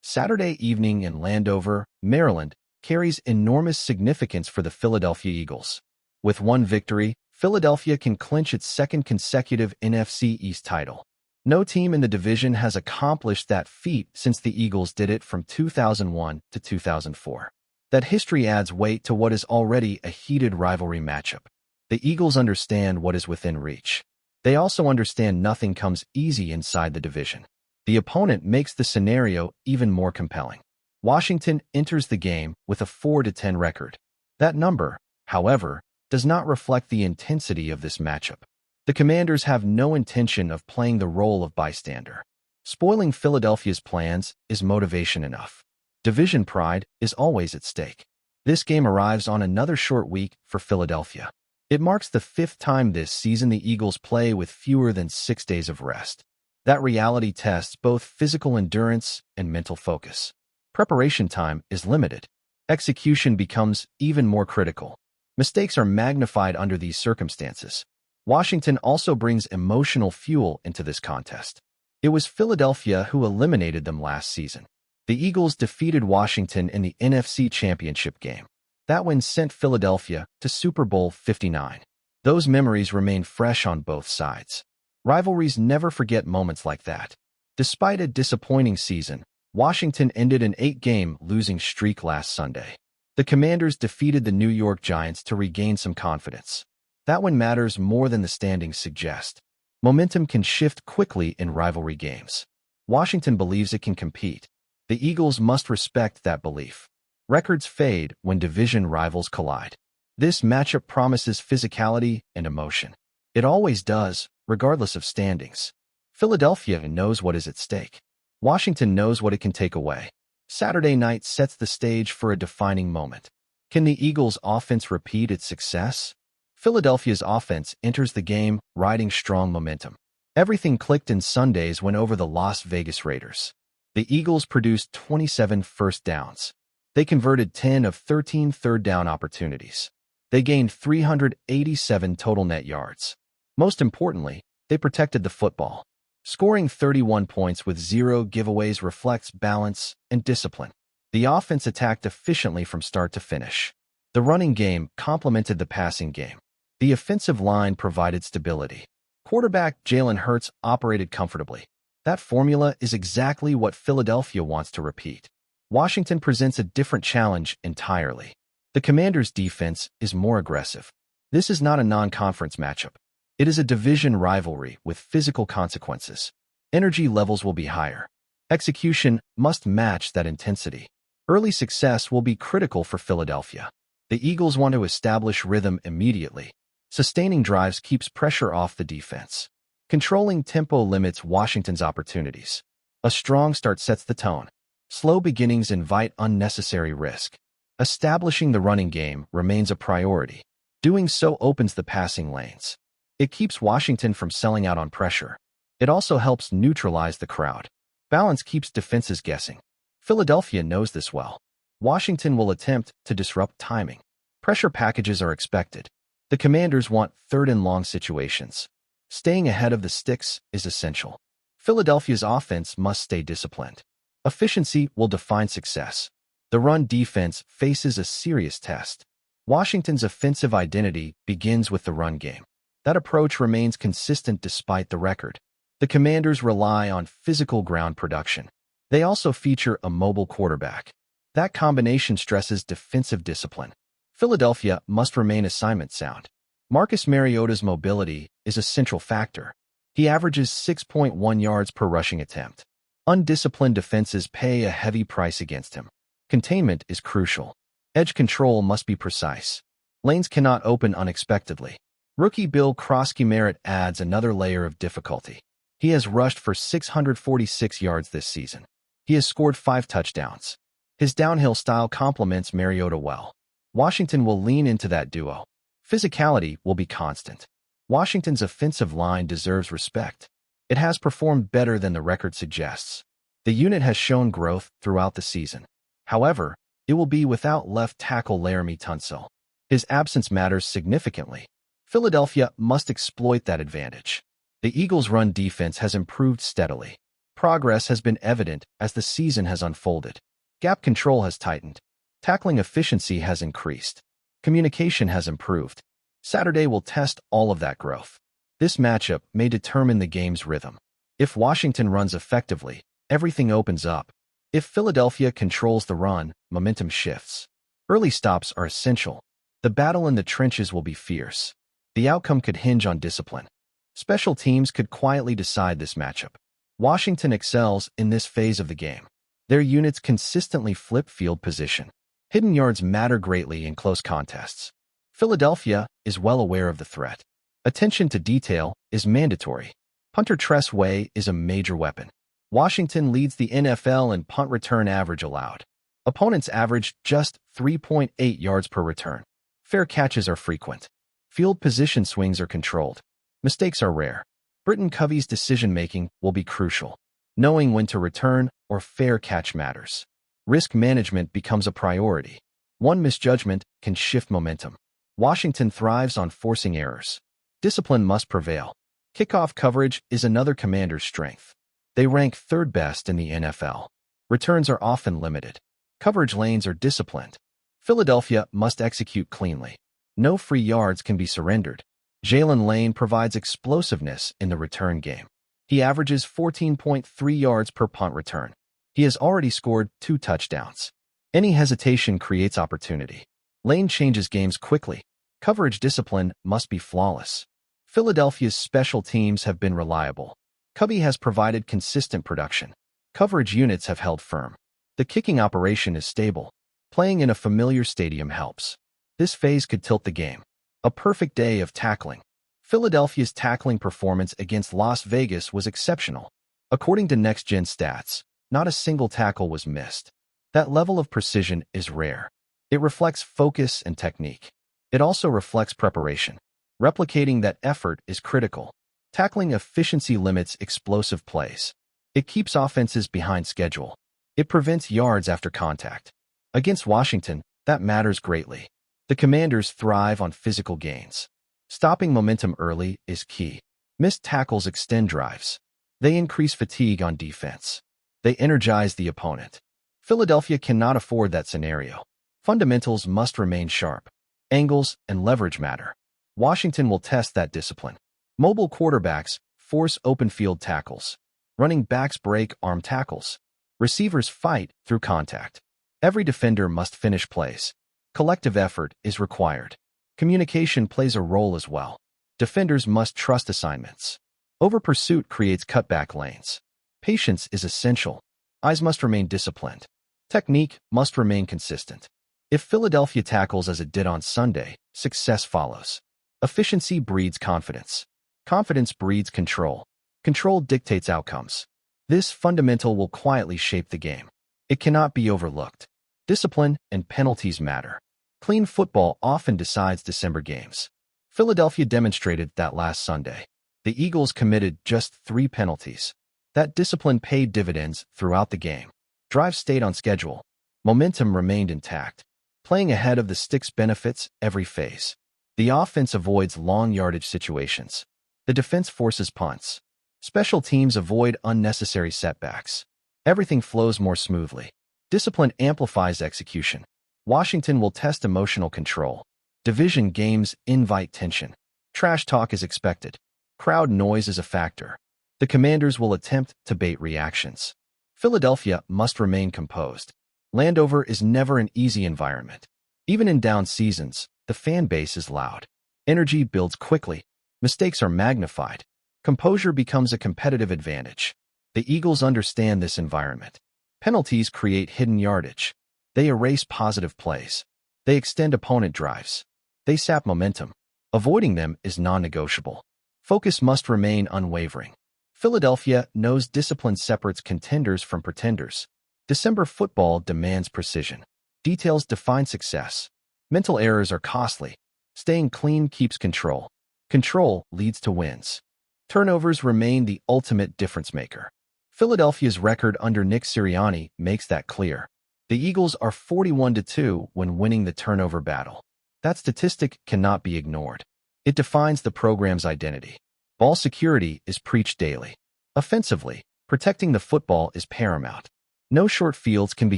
Saturday evening in Landover, Maryland, carries enormous significance for the Philadelphia Eagles. With one victory, Philadelphia can clinch its second consecutive NFC East title. No team in the division has accomplished that feat since the Eagles did it from 2001 to 2004. That history adds weight to what is already a heated rivalry matchup. The Eagles understand what is within reach. They also understand nothing comes easy inside the division. The opponent makes the scenario even more compelling. Washington enters the game with a 4-10 record. That number, however, does not reflect the intensity of this matchup. The Commanders have no intention of playing the role of bystander. Spoiling Philadelphia's plans is motivation enough. Division pride is always at stake. This game arrives on another short week for Philadelphia. It marks the 5th time this season the Eagles play with fewer than 6 days of rest. That reality tests both physical endurance and mental focus. Preparation time is limited. Execution becomes even more critical. Mistakes are magnified under these circumstances. Washington also brings emotional fuel into this contest. It was Philadelphia who eliminated them last season. The Eagles defeated Washington in the NFC Championship game. That win sent Philadelphia to Super Bowl 59. Those memories remain fresh on both sides. Rivalries never forget moments like that. Despite a disappointing season, Washington ended an 8-game losing streak last Sunday. The Commanders defeated the New York Giants to regain some confidence. That win matters more than the standings suggest. Momentum can shift quickly in rivalry games. Washington believes it can compete. The Eagles must respect that belief. Records fade when division rivals collide. This matchup promises physicality and emotion. It always does, regardless of standings. Philadelphia knows what is at stake. Washington knows what it can take away. Saturday night sets the stage for a defining moment. Can the Eagles' offense repeat its success? Philadelphia's offense enters the game riding strong momentum. Everything clicked in Sunday's win over the Las Vegas Raiders. The Eagles produced 27 first downs. They converted 10 of 13 third-down opportunities. They gained 387 total net yards. Most importantly, they protected the football. Scoring 31 points with 0 giveaways reflects balance and discipline. The offense attacked efficiently from start to finish. The running game complemented the passing game. The offensive line provided stability. Quarterback Jalen Hurts operated comfortably. That formula is exactly what Philadelphia wants to repeat. Washington presents a different challenge entirely. The Commanders' defense is more aggressive. This is not a non-conference matchup. It is a division rivalry with physical consequences. Energy levels will be higher. Execution must match that intensity. Early success will be critical for Philadelphia. The Eagles want to establish rhythm immediately. Sustaining drives keeps pressure off the defense. Controlling tempo limits Washington's opportunities. A strong start sets the tone. Slow beginnings invite unnecessary risk. Establishing the running game remains a priority. Doing so opens the passing lanes. It keeps Washington from selling out on pressure. It also helps neutralize the crowd. Balance keeps defenses guessing. Philadelphia knows this well. Washington will attempt to disrupt timing. Pressure packages are expected. The Commanders want third-and-long situations. Staying ahead of the sticks is essential. Philadelphia's offense must stay disciplined. Efficiency will define success. The run defense faces a serious test. Washington's offensive identity begins with the run game. That approach remains consistent despite the record. The Commanders rely on physical ground production. They also feature a mobile quarterback. That combination stresses defensive discipline. Philadelphia must remain assignment sound. Marcus Mariota's mobility is a central factor. He averages 6.1 yards per rushing attempt. Undisciplined defenses pay a heavy price against him. Containment is crucial. Edge control must be precise. Lanes cannot open unexpectedly. Rookie Bill Krosky-Merritt adds another layer of difficulty. He has rushed for 646 yards this season. He has scored 5 touchdowns. His downhill style complements Mariota well. Washington will lean into that duo. Physicality will be constant. Washington's offensive line deserves respect. It has performed better than the record suggests. The unit has shown growth throughout the season. However, it will be without left tackle Laramie Tunsil. His absence matters significantly. Philadelphia must exploit that advantage. The Eagles' run defense has improved steadily. Progress has been evident as the season has unfolded. Gap control has tightened. Tackling efficiency has increased. Communication has improved. Saturday will test all of that growth. This matchup may determine the game's rhythm. If Washington runs effectively, everything opens up. If Philadelphia controls the run, momentum shifts. Early stops are essential. The battle in the trenches will be fierce. The outcome could hinge on discipline. Special teams could quietly decide this matchup. Washington excels in this phase of the game. Their units consistently flip field position. Hidden yards matter greatly in close contests. Philadelphia is well aware of the threat. Attention to detail is mandatory. Punter Tress Way is a major weapon. Washington leads the NFL in punt return average allowed. Opponents average just 3.8 yards per return. Fair catches are frequent. Field position swings are controlled. Mistakes are rare. Britton Covey's decision-making will be crucial. Knowing when to return or fair catch matters. Risk management becomes a priority. One misjudgment can shift momentum. Washington thrives on forcing errors. Discipline must prevail. Kickoff coverage is another commander's strength. They rank third best in the NFL. Returns are often limited. Coverage lanes are disciplined. Philadelphia must execute cleanly. No free yards can be surrendered. Jalen Lane provides explosiveness in the return game. He averages 14.3 yards per punt return. He has already scored 2 touchdowns. Any hesitation creates opportunity. Lane changes games quickly. Coverage discipline must be flawless. Philadelphia's special teams have been reliable. Covey has provided consistent production. Coverage units have held firm. The kicking operation is stable. Playing in a familiar stadium helps. This phase could tilt the game. A perfect day of tackling. Philadelphia's tackling performance against Las Vegas was exceptional. According to Next Gen Stats, not a single tackle was missed. That level of precision is rare. It reflects focus and technique. It also reflects preparation. Replicating that effort is critical. Tackling efficiency limits explosive plays. It keeps offenses behind schedule. It prevents yards after contact. Against Washington, that matters greatly. The Commanders thrive on physical gains. Stopping momentum early is key. Missed tackles extend drives. They increase fatigue on defense. They energize the opponent. Philadelphia cannot afford that scenario. Fundamentals must remain sharp. Angles and leverage matter. Washington will test that discipline. Mobile quarterbacks force open field tackles. Running backs break arm tackles. Receivers fight through contact. Every defender must finish plays. Collective effort is required. Communication plays a role as well. Defenders must trust assignments. Over-pursuit creates cutback lanes. Patience is essential. Eyes must remain disciplined. Technique must remain consistent. If Philadelphia tackles as it did on Sunday, success follows. Efficiency breeds confidence. Confidence breeds control. Control dictates outcomes. This fundamental will quietly shape the game. It cannot be overlooked. Discipline and penalties matter. Clean football often decides December games. Philadelphia demonstrated that last Sunday. The Eagles committed just 3 penalties. That discipline paid dividends throughout the game. Drives stayed on schedule. Momentum remained intact. Playing ahead of the sticks benefits every phase. The offense avoids long yardage situations. The defense forces punts. Special teams avoid unnecessary setbacks. Everything flows more smoothly. Discipline amplifies execution. Washington will test emotional control. Division games invite tension. Trash talk is expected. Crowd noise is a factor. The Commanders will attempt to bait reactions. Philadelphia must remain composed. Landover is never an easy environment. Even in down seasons, the fan base is loud. Energy builds quickly. Mistakes are magnified. Composure becomes a competitive advantage. The Eagles understand this environment. Penalties create hidden yardage. They erase positive plays. They extend opponent drives. They sap momentum. Avoiding them is non-negotiable. Focus must remain unwavering. Philadelphia knows discipline separates contenders from pretenders. December football demands precision. Details define success. Mental errors are costly. Staying clean keeps control. Control leads to wins. Turnovers remain the ultimate difference maker. Philadelphia's record under Nick Sirianni makes that clear. The Eagles are 41-2 when winning the turnover battle. That statistic cannot be ignored. It defines the program's identity. Ball security is preached daily. Offensively, Protecting the football is paramount. No short fields can be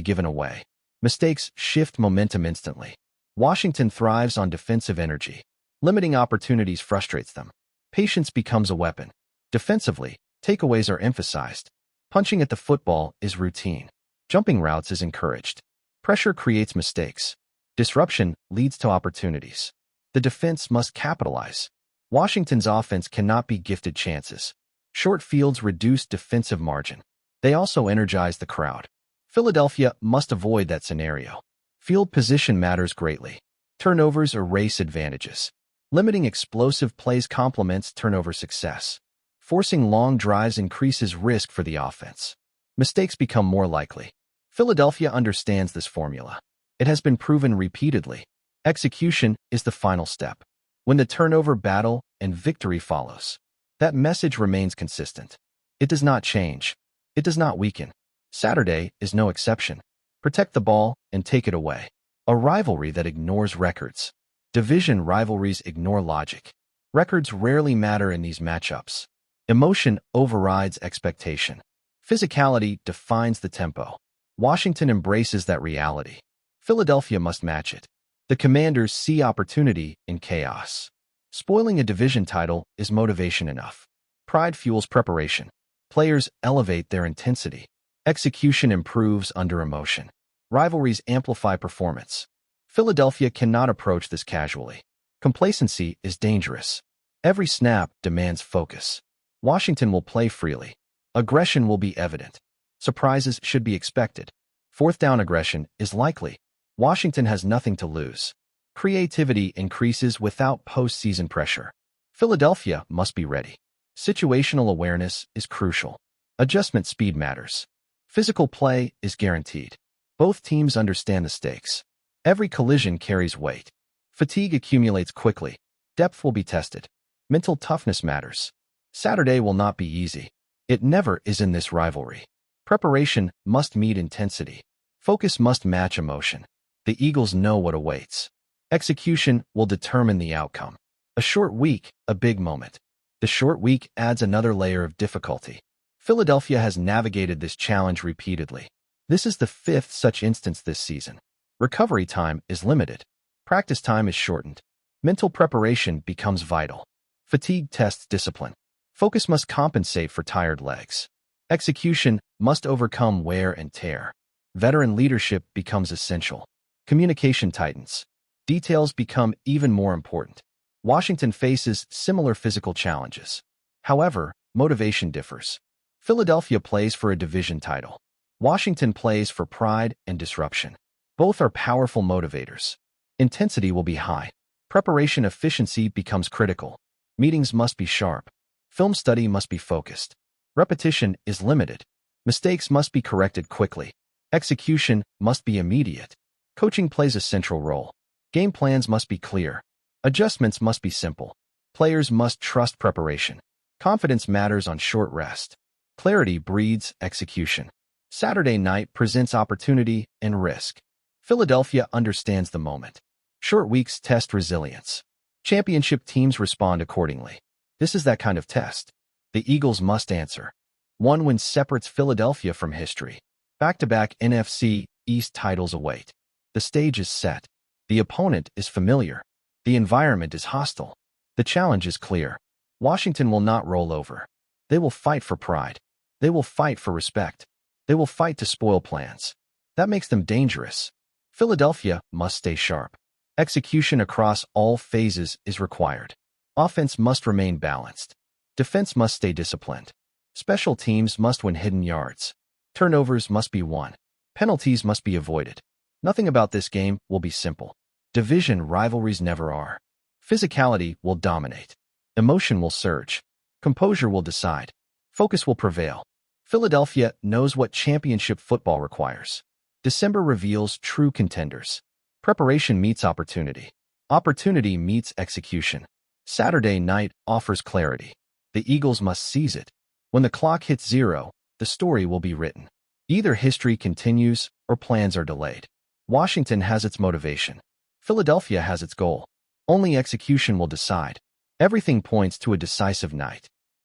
given away. Mistakes shift momentum instantly. Washington thrives on defensive energy. Limiting opportunities frustrates them. Patience becomes a weapon. Defensively, takeaways are emphasized. Punching at the football is routine. Jumping routes is encouraged. Pressure creates mistakes. Disruption leads to opportunities. The defense must capitalize. Washington's offense cannot be gifted chances. Short fields reduce defensive margin. They also energize the crowd. Philadelphia must avoid that scenario. Field position matters greatly. Turnovers erase advantages. Limiting explosive plays complements turnover success. Forcing long drives increases risk for the offense. Mistakes become more likely. Philadelphia understands this formula. It has been proven repeatedly. Execution is the final step. When the turnover battle and victory follows, that message remains consistent. It does not change. It does not weaken. Saturday is no exception. Protect the ball and take it away. A rivalry that ignores records. Division rivalries ignore logic. Records rarely matter in these matchups. Emotion overrides expectation. Physicality defines the tempo. Washington embraces that reality. Philadelphia must match it. The Commanders see opportunity in chaos. Spoiling a division title is motivation enough. Pride fuels preparation. Players elevate their intensity. Execution improves under emotion. Rivalries amplify performance. Philadelphia cannot approach this casually. Complacency is dangerous. Every snap demands focus. Washington will play freely. Aggression will be evident. Surprises should be expected. Fourth down aggression is likely. Washington has nothing to lose. Creativity increases without postseason pressure. Philadelphia must be ready. Situational awareness is crucial. Adjustment speed matters. Physical play is guaranteed. Both teams understand the stakes. Every collision carries weight. Fatigue accumulates quickly. Depth will be tested. Mental toughness matters. Saturday will not be easy. It never is in this rivalry. Preparation must meet intensity. Focus must match emotion. The Eagles know what awaits. Execution will determine the outcome. A short week, a big moment. The short week adds another layer of difficulty. Philadelphia has navigated this challenge repeatedly. This is the fifth such instance this season. Recovery time is limited. Practice time is shortened. Mental preparation becomes vital. Fatigue tests discipline. Focus must compensate for tired legs. Execution must overcome wear and tear. Veteran leadership becomes essential. Communication tightens. Details become even more important. Washington faces similar physical challenges. However, motivation differs. Philadelphia plays for a division title. Washington plays for pride and disruption. Both are powerful motivators. Intensity will be high. Preparation efficiency becomes critical. Meetings must be sharp. Film study must be focused. Repetition is limited. Mistakes must be corrected quickly. Execution must be immediate. Coaching plays a central role. Game plans must be clear. Adjustments must be simple. Players must trust preparation. Confidence matters on short rest. Clarity breeds execution. Saturday night presents opportunity and risk. Philadelphia understands the moment. Short weeks test resilience. Championship teams respond accordingly. This is that kind of test. The Eagles must answer. One win separates Philadelphia from history. Back-to-back NFC East titles await. The stage is set. The opponent is familiar. The environment is hostile. The challenge is clear. Washington will not roll over. They will fight for pride. They will fight for respect. They will fight to spoil plans. That makes them dangerous. Philadelphia must stay sharp. Execution across all phases is required. Offense must remain balanced. Defense must stay disciplined. Special teams must win hidden yards. Turnovers must be won. Penalties must be avoided. Nothing about this game will be simple. Division rivalries never are. Physicality will dominate. Emotion will surge. Composure will decide. Focus will prevail. Philadelphia knows what championship football requires. December reveals true contenders. Preparation meets opportunity. Opportunity meets execution. Saturday night offers clarity. The Eagles must seize it. When the clock hits 0, the story will be written. Either history continues or plans are delayed. Washington has its motivation. Philadelphia has its goal. Only execution will decide. Everything points to a decisive night.